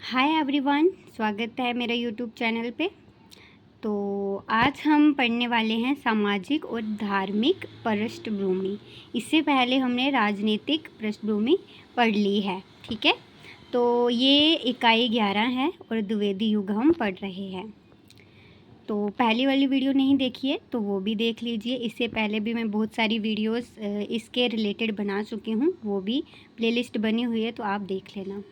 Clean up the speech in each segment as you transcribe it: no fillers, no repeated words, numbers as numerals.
Hi everyone, स्वागत है मेरे यूट्यूब चैनल पे। तो आज हम पढ़ने वाले हैं सामाजिक और धार्मिक पृष्ठभूमि। इससे पहले हमने राजनीतिक पृष्ठभूमि पढ़ ली है, ठीक है। तो ये इकाई 11 है और द्विवेदी युग हम पढ़ रहे हैं। तो पहली वाली वीडियो नहीं देखी है तो वो भी देख लीजिए। इससे पहले भी मैं बहुत सारी वीडियोस इसके रिलेटेड बना चुकी हूँ, वो भी प्लेलिस्ट बनी हुई है, तो आप देख लेना।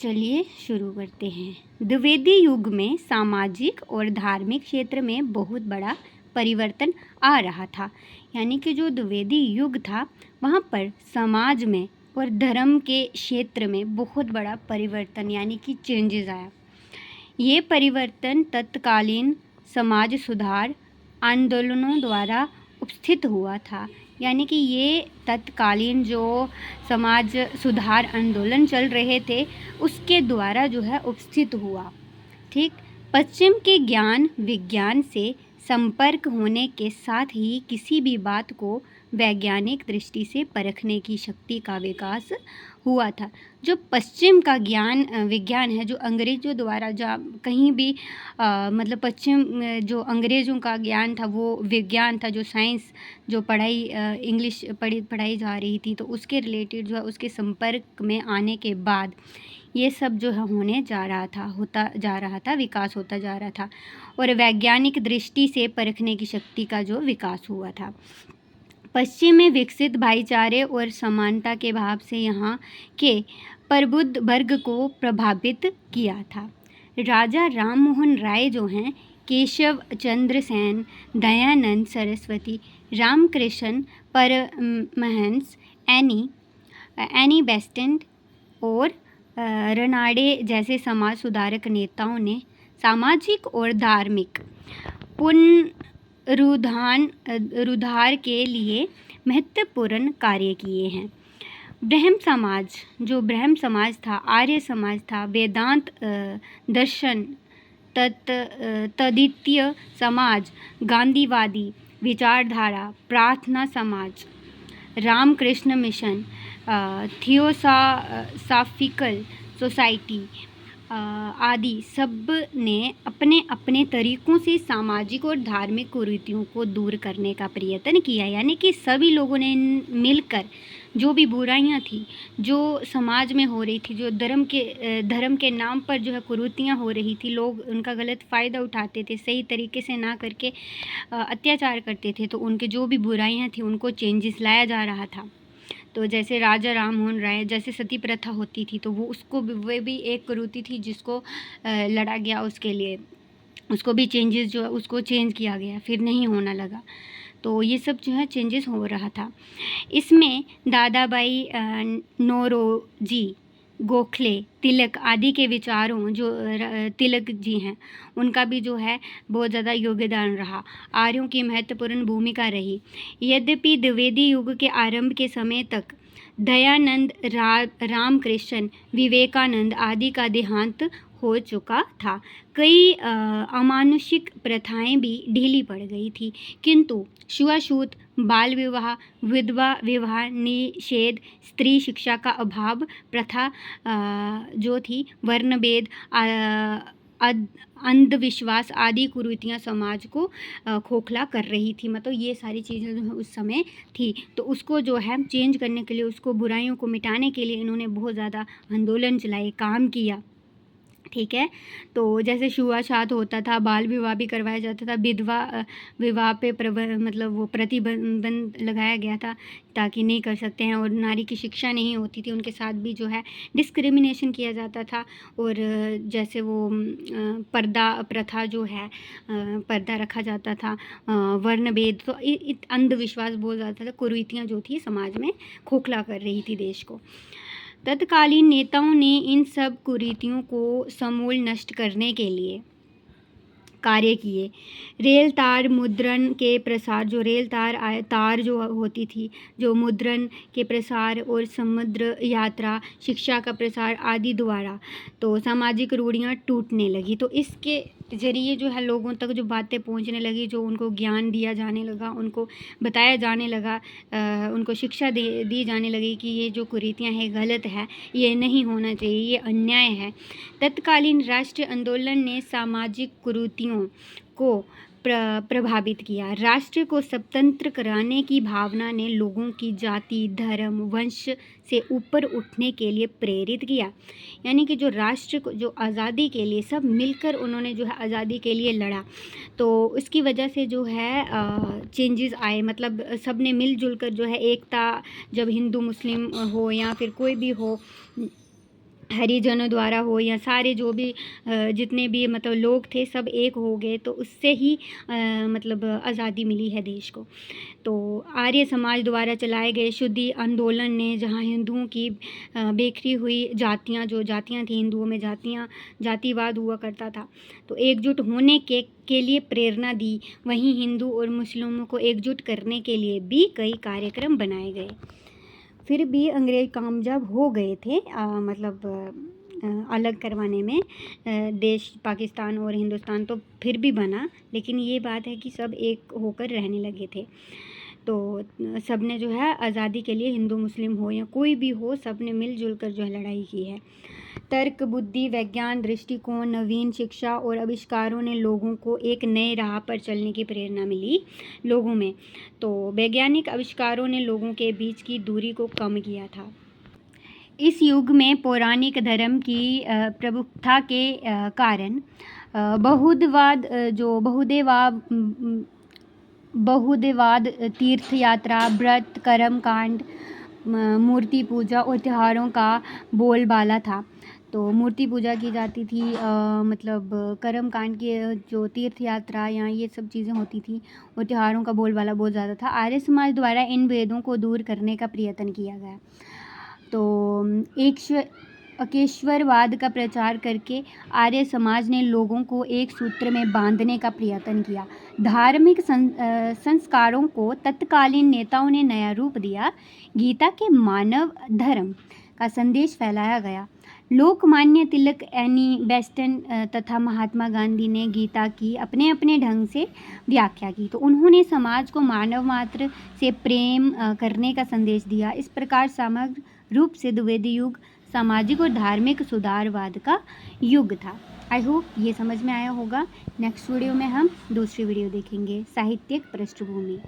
चलिए शुरू करते हैं। द्विवेदी युग में सामाजिक और धार्मिक क्षेत्र में बहुत बड़ा परिवर्तन आ रहा था। यानी कि जो द्विवेदी युग था वहाँ पर समाज में और धर्म के क्षेत्र में बहुत बड़ा परिवर्तन यानी कि चेंजेस आया। ये परिवर्तन तत्कालीन समाज सुधार आंदोलनों द्वारा उपस्थित हुआ था। यानी कि ये तत्कालीन जो समाज सुधार आंदोलन चल रहे थे उसके द्वारा जो है उपस्थित हुआ। ठीक, पश्चिम के ज्ञान विज्ञान से संपर्क होने के साथ ही किसी भी बात को वैज्ञानिक दृष्टि से परखने की शक्ति का विकास हुआ था। जो पश्चिम का ज्ञान विज्ञान है, जो अंग्रेज़ों द्वारा कहीं भी मतलब पश्चिम जो अंग्रेज़ों का ज्ञान था वो विज्ञान था, जो साइंस जो पढ़ाई इंग्लिश पढ़ाई जा रही थी, तो उसके रिलेटेड जो है उसके संपर्क में आने के बाद ये सब जो है होने जा रहा था, होता जा रहा था, विकास होता जा रहा था और वैज्ञानिक दृष्टि से परखने की शक्ति का जो विकास हुआ था। पश्चिम में विकसित भाईचारे और समानता के भाव से यहाँ के प्रबुद्ध वर्ग को प्रभावित किया था। राजा राममोहन राय जो हैं, केशव चंद्र सेन, दयानंद सरस्वती, रामकृष्ण परमहंस, एनी बेसेंट और रनाडे जैसे समाज सुधारक नेताओं ने सामाजिक और धार्मिक पुनरुद्धार के लिए महत्वपूर्ण कार्य किए हैं। ब्रह्म समाज था, आर्य समाज था, वेदांत दर्शन, तद्वितीय समाज, गांधीवादी विचारधारा, प्रार्थना समाज, रामकृष्ण मिशन, थियोसॉफिकल सोसाइटी आदि सब ने अपने अपने तरीक़ों से सामाजिक और धार्मिक कुरीतियों को दूर करने का प्रयत्न किया। यानी कि सभी लोगों ने मिलकर जो भी बुराइयां थी जो समाज में हो रही थी, जो धर्म के नाम पर जो है कुरीतियां हो रही थी, लोग उनका गलत फ़ायदा उठाते थे, सही तरीके से ना करके अत्याचार करते थे, तो उनके जो भी बुराइयां थी उनको चेंजेस लाया जा रहा था। तो जैसे राजा राममोहन राय, जैसे सती प्रथा होती थी तो वो भी एक कुरीति थी जिसको लड़ा गया, उसके लिए उसको भी चेंजेस जो है उसको चेंज किया गया, फिर नहीं होना लगा। तो ये सब जो है चेंजेस हो रहा था। इसमें दादाबाई नौरोजी, गोखले, तिलक आदि के विचारों, जो तिलक जी हैं, उनका भी जो है बहुत ज़्यादा योगदान रहा। आर्यों की महत्वपूर्ण भूमिका रही। यद्यपि द्विवेदी युग के आरंभ के समय तक दयानंद, रामकृष्ण, विवेकानंद आदि का देहांत हो चुका था, कई अमानुषिक प्रथाएं भी ढीली पड़ गई थी, किंतु छुआछूत, बाल विवाह, विधवा विवाह निषेध, स्त्री शिक्षा का अभाव, प्रथा जो थी, वर्णभेद, अंधविश्वास आदि कुरीतियाँ समाज को खोखला कर रही थी। मतलब ये सारी चीज़ें जो है उस समय थी, तो उसको जो है चेंज करने के लिए, उसको बुराइयों को मिटाने के लिए इन्होंने बहुत ज़्यादा आंदोलन चलाए, काम किया। ठीक है, तो जैसे छुआछूत होता था, बाल विवाह भी करवाया जाता था, विधवा विवाह पे मतलब वो प्रतिबंध लगाया गया था ताकि नहीं कर सकते हैं, और नारी की शिक्षा नहीं होती थी, उनके साथ भी जो है डिस्क्रिमिनेशन किया जाता था। और जैसे वो पर्दा प्रथा जो है, पर्दा रखा जाता था, वर्णभेद, तो अंधविश्वास बहुत ज़्यादा था, कुरीतियाँ जो थी समाज में खोखला कर रही थी देश को। तत्कालीन नेताओं ने इन सब कुरीतियों को समूल नष्ट करने के लिए कार्य किए। रेल तार मुद्रण के प्रसार, जो रेल तार जो होती थी, जो मुद्रण के प्रसार और समुद्र यात्रा, शिक्षा का प्रसार आदि द्वारा तो सामाजिक रूढ़ियाँ टूटने लगी। तो इसके ज़रिए जो है लोगों तक जो बातें पहुंचने लगी, जो उनको ज्ञान दिया जाने लगा, उनको बताया जाने लगा, उनको शिक्षा दी जाने लगी कि ये जो कुरीतियाँ हैं गलत है, ये नहीं होना चाहिए, ये अन्याय है। तत्कालीन राष्ट्रीय आंदोलन ने सामाजिक कुरीतियों को प्रभावित किया। राष्ट्र को स्वतंत्र कराने की भावना ने लोगों की जाति, धर्म, वंश से ऊपर उठने के लिए प्रेरित किया। यानी कि जो राष्ट्र को, जो आज़ादी के लिए सब मिलकर उन्होंने जो है आज़ादी के लिए लड़ा, तो इसकी वजह से जो है चेंजेस आए। मतलब सब ने मिलजुल कर जो है एकता, जब हिंदू मुस्लिम हो या फिर कोई भी हो, हरिजनों द्वारा हो या सारे जो भी जितने भी मतलब लोग थे सब एक हो गए, तो उससे ही मतलब आज़ादी मिली है देश को। तो आर्य समाज द्वारा चलाए गए शुद्धि आंदोलन ने जहां हिंदुओं की बिखरी हुई जातियां, जो जातियां थी हिंदुओं में, जातिवाद हुआ करता था, तो एकजुट होने के लिए प्रेरणा दी। वहीं हिंदू और मुस्लिमों को एकजुट करने के लिए भी कई कार्यक्रम बनाए गए। फिर भी अंग्रेज कामयाब हो गए थे अलग करवाने में। देश पाकिस्तान और हिंदुस्तान तो फिर भी बना, लेकिन ये बात है कि सब एक होकर रहने लगे थे। तो सब ने जो है आज़ादी के लिए, हिंदू मुस्लिम हो या कोई भी हो, सब ने मिलजुल कर जो है लड़ाई की है। तर्क, बुद्धि, विज्ञान, दृष्टिकोण, नवीन शिक्षा और आविष्कारों ने लोगों को एक नए राह पर चलने की प्रेरणा मिली लोगों में। तो वैज्ञानिक आविष्कारों ने लोगों के बीच की दूरी को कम किया था। इस युग में पौराणिक धर्म की प्रमुखता के कारण बहुदेवाद, तीर्थ यात्रा, व्रत, कर्म कांड, मूर्ति पूजा और त्योहारों का बोलबाला था। तो मूर्ति पूजा की जाती थी, मतलब कर्म कांड की, जो तीर्थ यात्रा या ये सब चीज़ें होती थी, और त्योहारों का बोलबाला बहुत ज़्यादा था। आर्य समाज द्वारा इन भेदों को दूर करने का प्रयत्न किया गया। तो एकेश्वरवाद का प्रचार करके आर्य समाज ने लोगों को एक सूत्र में बांधने का प्रयत्न किया। धार्मिक संस्कारों को तत्कालीन नेताओं ने नया रूप दिया। गीता के मानव धर्म का संदेश फैलाया गया। लोकमान्य तिलक, एनी बेस्टन तथा महात्मा गांधी ने गीता की अपने अपने ढंग से व्याख्या की। तो उन्होंने समाज को मानव मात्र से प्रेम करने का संदेश दिया। इस प्रकार समग्र रूप से द्विवेदी युग सामाजिक और धार्मिक सुधारवाद का युग था। आई होप ये समझ में आया होगा। नेक्स्ट वीडियो में हम दूसरी वीडियो देखेंगे, साहित्यिक पृष्ठभूमि।